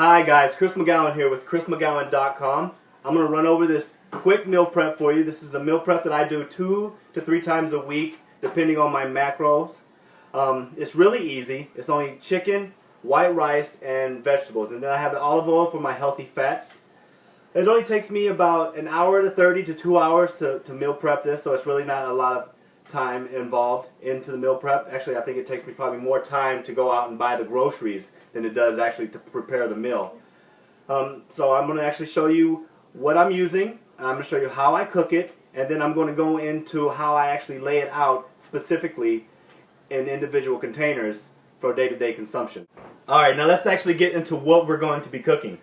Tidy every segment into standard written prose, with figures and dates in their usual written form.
Hi guys, Chris McGowan here with ChrisMcGowan.com. I'm going to run over this quick meal prep for you. This is a meal prep that I do 2 to 3 times a week depending on my macros. It's really easy. It's only chicken, white rice, and vegetables. And then I have the olive oil for my healthy fats. It only takes me about an hour to 30 to 2 hours to meal prep this, so it's really not a lot of time involved into the meal prep. Actually, I think it takes me probably more time to go out and buy the groceries than it does actually to prepare the meal. So I'm going to actually show you what I'm using. I'm going to show you how I cook it, and then I'm going to go into how I actually lay it out specifically in individual containers for day-to-day consumption. Alright, now let's actually get into what we're going to be cooking.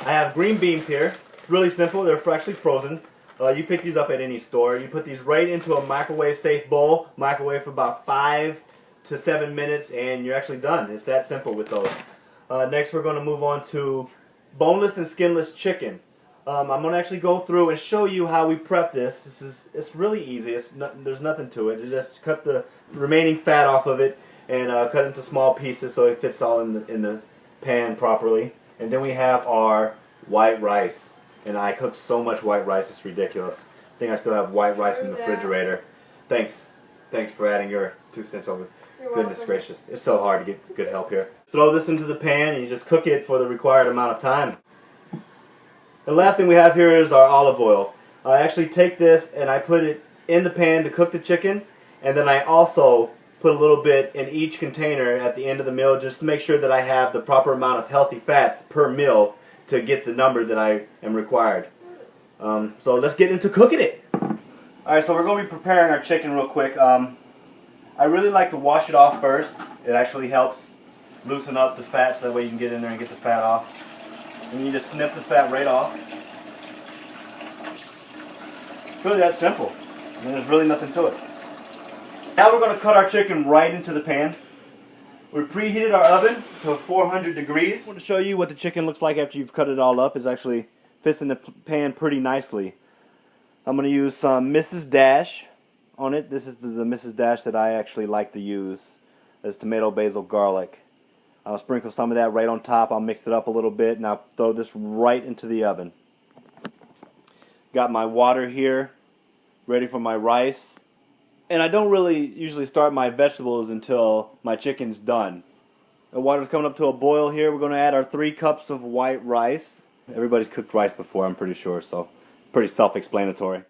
I have green beans here. It's really simple. They're actually frozen. You pick these up at any store. You put these right into a microwave safe bowl, microwave for about 5 to 7 minutes, and you're actually done. It's that simple with those. Next we're going to move on to boneless and skinless chicken. I'm going to actually go through and show you how we prep this. It's really easy. There's nothing to it. You just cut the remaining fat off of it and cut it into small pieces so it fits all in the pan properly. And then we have our white rice. And I cook so much white rice, it's ridiculous. I think I still have white rice in the refrigerator. Thanks for adding your 2 cents over. Goodness gracious. It's so hard to get good help here. Throw this into the pan and you just cook it for the required amount of time. The last thing we have here is our olive oil. I actually take this and I put it in the pan to cook the chicken, and then I also put a little bit in each container at the end of the meal just to make sure that I have the proper amount of healthy fats per meal to get the number that I am required. So let's get into cooking it. Alright, so we're going to be preparing our chicken real quick. I really like to wash it off first. It actually helps loosen up the fat so that way you can get in there and get the fat off. And you just snip the fat right off. It's really that simple. I mean, there's really nothing to it. Now we're going to cut our chicken right into the pan. We preheated our oven to 400 degrees. I want to show you what the chicken looks like after you've cut it all up. It actually fits in the pan pretty nicely. I'm going to use some Mrs. Dash on it. This is the Mrs. Dash that I actually like to use. It's tomato, basil, garlic. I'll sprinkle some of that right on top. I'll mix it up a little bit and I'll throw this right into the oven. Got my water here ready for my rice. And I don't really usually start my vegetables until my chicken's done. The water's coming up to a boil here. We're going to add our 3 cups of white rice. Everybody's cooked rice before, I'm pretty sure, so pretty self-explanatory.